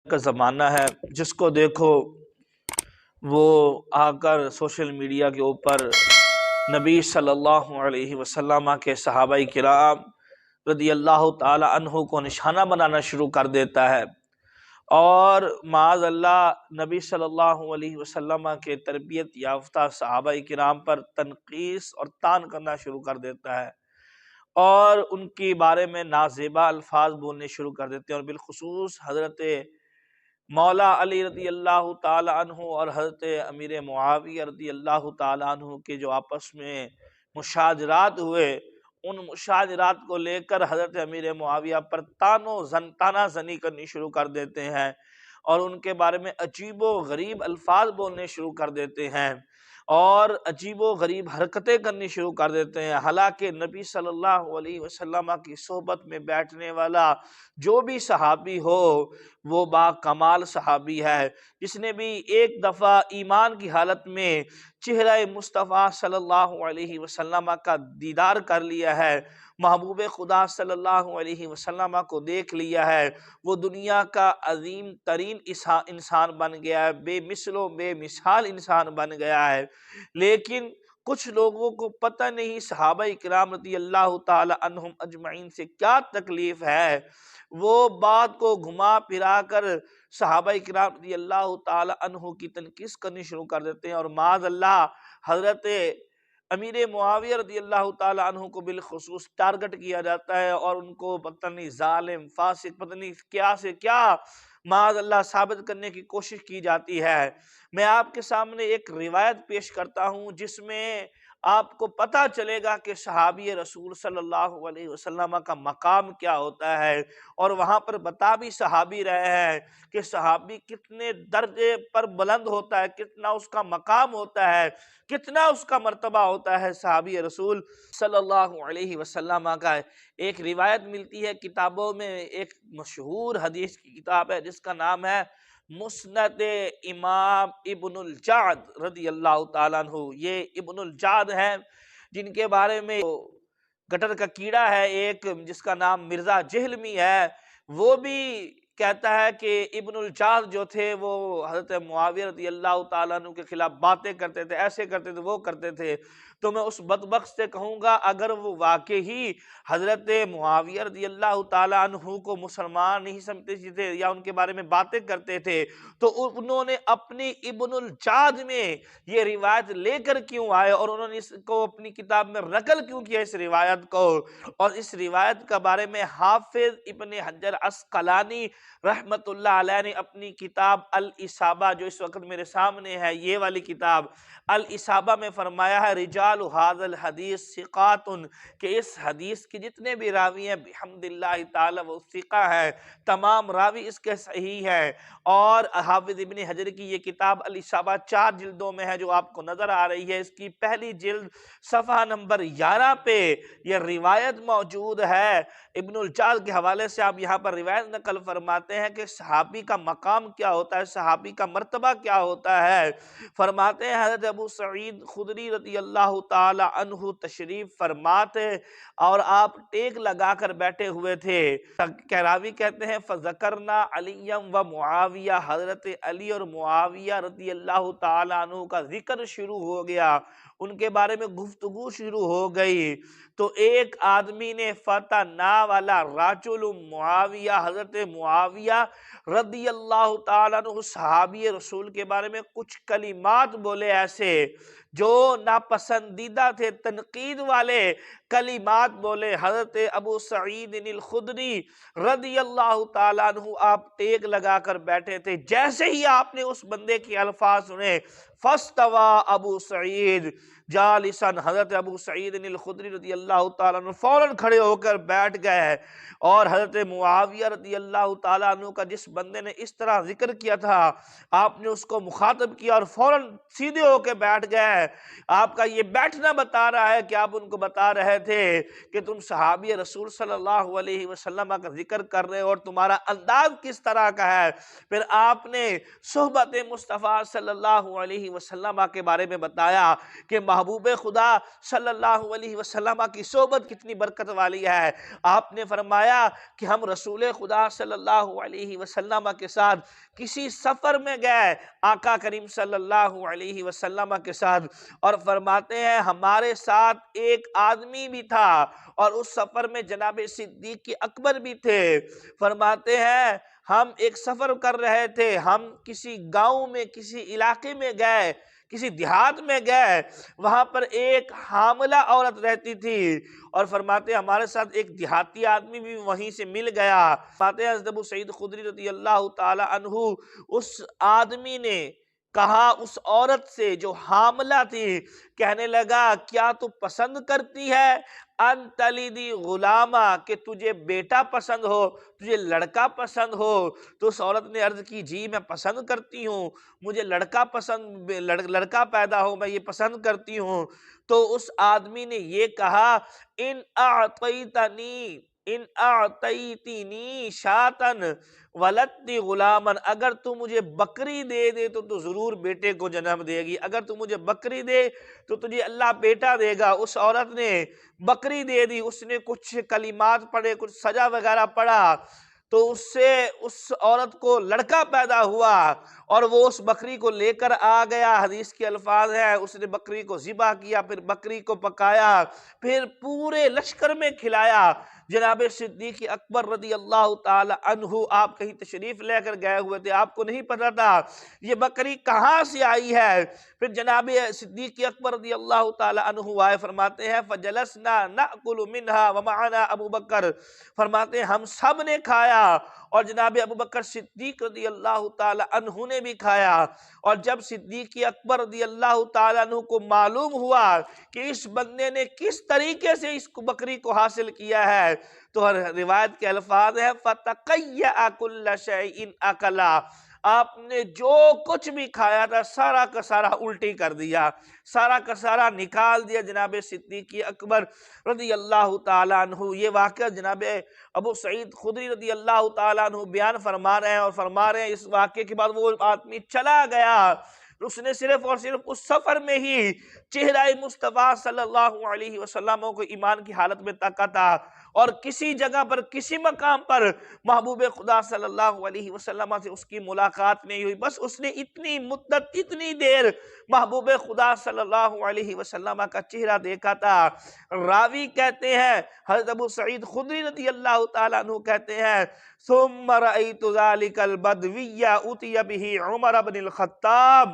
کا زمانہ ہے، جس کو دیکھو وہ آ کر سوشل میڈیا کے اوپر نبی صلی اللہ علیہ وسلم کے صحابہ کرام رضی اللہ تعالی عنہ کو نشانہ بنانا شروع کر دیتا ہے، اور معاذ اللہ نبی صلی اللہ علیہ وسلم کے تربیت یافتہ صحابہ کرام پر تنقیص اور طعن کرنا شروع کر دیتا ہے، اور ان کے بارے میں نازیبا الفاظ بولنے شروع کر دیتے ہیں، اور بالخصوص حضرت مولا علی رضی اللہ تعالی عنہ اور حضرت امیر معاویہ رضی اللہ تعالی عنہ کے جو آپس میں مشاجرات ہوئے، ان مشاجرات کو لے کر حضرت امیر معاویہ پر تانا زنی کرنی شروع کر دیتے ہیں، اور ان کے بارے میں عجیب و غریب الفاظ بولنے شروع کر دیتے ہیں، اور عجیب و غریب حرکتیں کرنی شروع کر دیتے ہیں۔ حالانکہ نبی صلی اللہ علیہ وسلم کی صحبت میں بیٹھنے والا جو بھی صحابی ہو وہ با کمال صحابی ہے، جس نے بھی ایک دفعہ ایمان کی حالت میں چہرہ مصطفیٰ صلی اللہ علیہ وسلم کا دیدار کر لیا ہے، محبوب خدا صلی اللہ علیہ وسلم کو دیکھ لیا ہے، وہ دنیا کا عظیم ترین انسان بن گیا ہے، بے مثل و بے مثال انسان بن گیا ہے۔ لیکن کچھ لوگوں کو پتہ نہیں صحابہ کرام رضی اللہ تعالی عنہم اجمعین سے کیا تکلیف ہے، وہ بات کو گھما پھرا کر صحابہ کرام رضی اللہ تعالی عنہ کی تنقیص کرنی شروع کر دیتے ہیں، اور معاذ اللہ حضرت امیر معاویہ رضی اللہ تعالی عنہ کو بالخصوص ٹارگٹ کیا جاتا ہے، اور ان کو پتہ نہیں ظالم فاسق پتہ نہیں کیا سے کیا معاذ اللہ ثابت کرنے کی کوشش کی جاتی ہے۔ میں آپ کے سامنے ایک روایت پیش کرتا ہوں جس میں آپ کو پتہ چلے گا کہ صحابی رسول صلی اللہ علیہ وسلم کا مقام کیا ہوتا ہے، اور وہاں پر بتا بھی صحابی رہے ہیں کہ صحابی کتنے درجے پر بلند ہوتا ہے، کتنا اس کا مقام ہوتا ہے، کتنا اس کا مرتبہ ہوتا ہے صحابی رسول صلی اللہ علیہ وسلم کا۔ ایک روایت ملتی ہے کتابوں میں، ایک مشہور حدیث کی کتاب ہے جس کا نام ہے مسند امام ابن الجعد رضی اللہ تعالیٰ عنہ۔ یہ ابن الجعد ہیں جن کے بارے میں گٹر کا کیڑا ہے ایک جس کا نام مرزا جہلمی ہے، وہ بھی کہتا ہے کہ ابن الجعد جو تھے وہ حضرت معاویہ رضی اللہ تعالیٰ عنہ کے خلاف باتیں کرتے تھے، ایسے کرتے تھے، وہ کرتے تھے۔ تو میں اس بدبخت سے کہوں گا اگر وہ واقعی حضرت معاویہ رضی اللہ تعالیٰ عنہ کو مسلمان نہیں سمجھتے تھے یا ان کے بارے میں باتیں کرتے تھے، تو انہوں نے اپنی ابن الجعد میں یہ روایت لے کر کیوں آئے، اور انہوں نے اس کو اپنی کتاب میں نقل کیوں کیا اس روایت کو؟ اور اس روایت کے بارے میں حافظ ابن حجر عسقلانی رحمت اللہ علیہ نے اپنی کتاب الاصابہ جو اس وقت میرے سامنے ہے، یہ والی کتاب الاصابہ میں فرمایا ہے رجال ھذا الحدیث ثقات، کہ اس حدیث کے جتنے بھی راوی ہیں بحمد اللہ تعالی وہ ثقہ ہے، تمام راوی اس کے صحیح ہے۔ اور حافظ ابن حجر کی یہ کتاب الاصابہ 4 جلدوں میں ہے جو آپ کو نظر آ رہی ہے، اس کی پہلی جلد صفحہ نمبر 11 پہ یہ روایت موجود ہے۔ ابن الجعد کے حوالے سے آپ یہاں پر روایت نقل فرماتے ہیں کہ صحابی کا مقام کیا ہوتا ہے، صحابی کا مرتبہ کیا ہوتا ہے۔ فرماتے ہیں حضرت ابو سعید خدری رضی اللہ تعالی عنہ تشریف فرماتے اور آپ ٹیک لگا کر بیٹھے ہوئے تھے، راوی کہتے ہیں فذکرنا علی و معاویہ، حضرت علی اور معاویہ رضی اللہ تعالی عنہ کا ذکر شروع ہو گیا، ان کے بارے میں گفتگو شروع ہو گئی۔ تو ایک آدمی نے فتنا والا رجل معاویہ، حضرت معاویہ رضی اللہ تعالیٰ عنہ صحابی رسول کے بارے میں کچھ کلمات بولے ایسے جو ناپسندیدہ تھے، تنقید والے کلمات بولے۔ حضرت ابو سعید الخدری رضی اللہ تعالیٰ عنہ آپ ٹیک لگا کر بیٹھے تھے، جیسے ہی آپ نے اس بندے کے الفاظ سنے فاستوى ابو سعید جالسا، حضرت ابو سعید الخدری رضی اللہ تعالیٰ عنہ فوراً کھڑے ہو کر بیٹھ گئے، اور حضرت معاویہ رضی اللہ تعالیٰ عنہ کا جس بندے نے اس طرح ذکر کیا تھا آپ نے اس کو مخاطب کیا اور فوراً سیدھے ہو کے بیٹھ گئے۔ آپ کا یہ بیٹھنا بتا رہا ہے کہ آپ ان کو بتا رہے تھے کہ تم صحابی رسول صلی اللہ علیہ وسلم کا ذکر کر رہے ہو اور تمہارا انداز کس طرح کا ہے۔ پھر آپ نے صحبت مصطفیٰ صلی اللہ علیہ وسلم کے بارے میں بتایا کہ محبوب خدا صلی اللہ علیہ وسلم کی صحبت کتنی برکت والی ہے۔ آپ نے فرمایا کہ ہم رسول خدا صلی اللہ علیہ وسلم کے ساتھ کسی سفر میں گئے آقا کریم صلی اللہ علیہ وسلم کے ساتھ، اور فرماتے ہیں ہمارے ساتھ ایک آدمی بھی تھا اور اس سفر میں جناب صدیق اکبر بھی تھے۔ فرماتے ہیں ہم ایک سفر کر رہے تھے، ہم کسی گاؤں میں کسی علاقے میں گئے، کسی دیہات میں گئے، وہاں پر ایک حاملہ عورت رہتی تھی، اور فرماتے ہیں ہمارے ساتھ ایک دیہاتی آدمی بھی وہیں سے مل گیا۔ فرماتے ہیں حضرت ابو سعید خدری رضی اللہ تعالی عنہ، اس آدمی نے کہا اس عورت سے جو حاملہ تھی، کہنے لگا کیا تو پسند کرتی ہے ان تلیدی غلامہ، کہ تجھے بیٹا پسند ہو، تجھے لڑکا پسند ہو؟ تو اس عورت نے عرض کی جی میں پسند کرتی ہوں، مجھے لڑکا پیدا ہو میں یہ پسند کرتی ہوں۔ تو اس آدمی نے یہ کہا ان اعطیتنی شاتن ولدتی غلامن، اگر تو مجھے بکری دے دے تو ضرور بیٹے کو جنم دے گی، اگر تو مجھے بکری دے تو تجھے اللہ بیٹا دے گا۔ اس عورت نے بکری دے دی، اس نے کچھ کلمات پڑھے، کچھ سجا وغیرہ پڑھا، تو اس سے اس عورت کو لڑکا پیدا ہوا، اور وہ اس بکری کو لے کر آ گیا۔ حدیث کے الفاظ ہیں اس نے بکری کو ذبح کیا، پھر بکری کو پکایا، پھر پورے لشکر میں کھلایا۔ جناب صدیق اکبر رضی اللہ تعالی عنہ آپ کہیں تشریف لے کر گئے ہوئے تھے، آپ کو نہیں پتا تھا یہ بکری کہاں سے آئی ہے۔ پھر جناب صدیق اکبر رضی اللہ تعالی عنہ آئے، فرماتے ہیں فجلسنا ناکل منہا ومعنا ابو بکر، فرماتے ہیں ہم سب نے کھایا اور جناب ابو بکر صدیق رضی اللہ تعالی عنہ نے بھی کھایا۔ اور جب صدیق اکبر رضی اللہ تعالی عنہ کو معلوم ہوا کہ اس بندے نے کس طریقے سے اس بکری کو حاصل کیا ہے، تو روایت کے الفاظ ہیں فَتَقَيَّأَ كُلَّ شَيْءٍ أَكَلَا، آپ نے جو کچھ بھی کھایا تھا سارا کا سارا الٹی کر دیا، سارا کا سارا نکال دیا جناب صدیق اکبر رضی اللہ تعالیٰ عنہ۔ یہ واقعہ جناب ابو سعید خدری رضی اللہ تعالیٰ عنہ بیان فرما رہے ہیں، اور فرما رہے ہیں اس واقعے کے بعد وہ آدمی چلا گیا، اس نے صرف اور صرف اس سفر میں ہی چہرہ مصطفیٰ صلی اللہ علیہ وسلم کو ایمان کی حالت میں تکا تھا، اور کسی جگہ پر کسی مقام پر محبوب خدا صلی اللہ علیہ وسلم سے اس کی ملاقات نہیں ہوئی، بس اس نے اتنی مدت اتنی دیر محبوب خدا صلی اللہ علیہ وسلم کا چہرہ دیکھا تھا۔ راوی کہتے ہیں حضرت ابو سعید خدری رضی اللہ تعالیٰ عنہ کہتے ہیں ثم رأیت ذلک البدوی اتی بہ عمر بن الخطاب،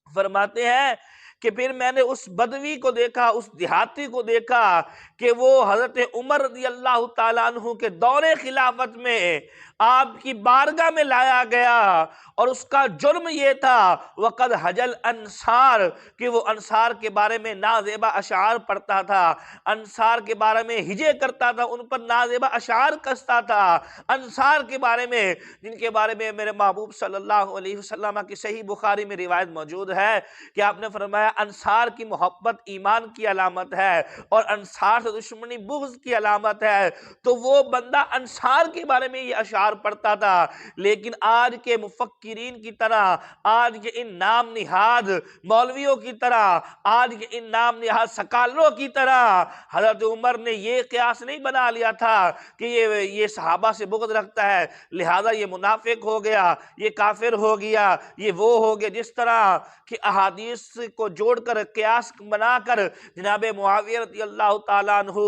فرماتے ہیں کہ پھر میں نے اس بدوی کو دیکھا، اس دیہاتی کو دیکھا کہ وہ حضرت عمر رضی اللہ تعالیٰ عنہ کے دور خلافت میں آپ کی بارگاہ میں لایا گیا، اور اس کا جرم یہ تھا وَقَدْ حَجَلْ أَنصَار، کہ وہ انصار کے بارے میں نازیبہ اشعار پڑھتا تھا، انصار کے بارے میں ہجے کرتا تھا، ان پر نازیبہ اشعار کستا تھا، انصار کے بارے میں جن کے بارے میں میرے محبوب صلی اللہ علیہ وسلم کی صحیح بخاری میں روایت موجود ہے کہ آپ نے فرمایا انصار کی محبت ایمان کی علامت ہے اور انصار سے دشمنی بغض کی علامت ہے۔ تو وہ بندہ انصار کے بارے میں یہ اشعار پڑھتا تھا، لیکن آج کے مفکرین کی طرح، آج کے ان نام نہاد مولویوں کی طرح، آج کے ان نام نہاد سکالروں کی طرح حضرت عمر نے یہ قیاس نہیں بنا لیا تھا کہ یہ صحابہ سے بغض رکھتا ہے لہذا یہ منافق ہو گیا، یہ کافر ہو گیا، یہ وہ ہو گیا، جس طرح کہ احادیث کو جوڑ کر قیاس بنا کر جناب معاویہ رضی اللہ تعالیٰ عنہ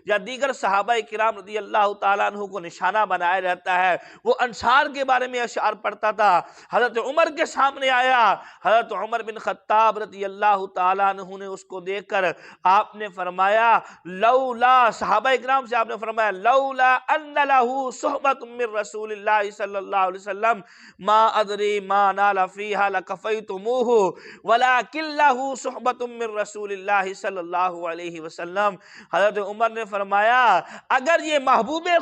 یا دیگر صحابہ کرام رضی اللہ تعالیٰ عنہ کو نشانہ بنایا رہتا ہے۔ وہ انصار کے بارے میں اشعار پڑھتا تھا، حضرت عمر کے سامنے آیا، حضرت عمر بن خطاب رضی اللہ تعالیٰ عنہ نے اس کو دیکھ کر آپ نے فرمایا لولا، صحابہ کرام سے آپ نے فرمایا لولا ان لہو صحبت من رسول اللہ صلی اللہ علیہ وسلم ما ادری ما نال فیہا لکفیتموہ ولیکن لہو صحبت من رسول اللہ صلی اللہ علیہ وسلم۔ حضرت عمر نے فرمایا اگر یہ محبوب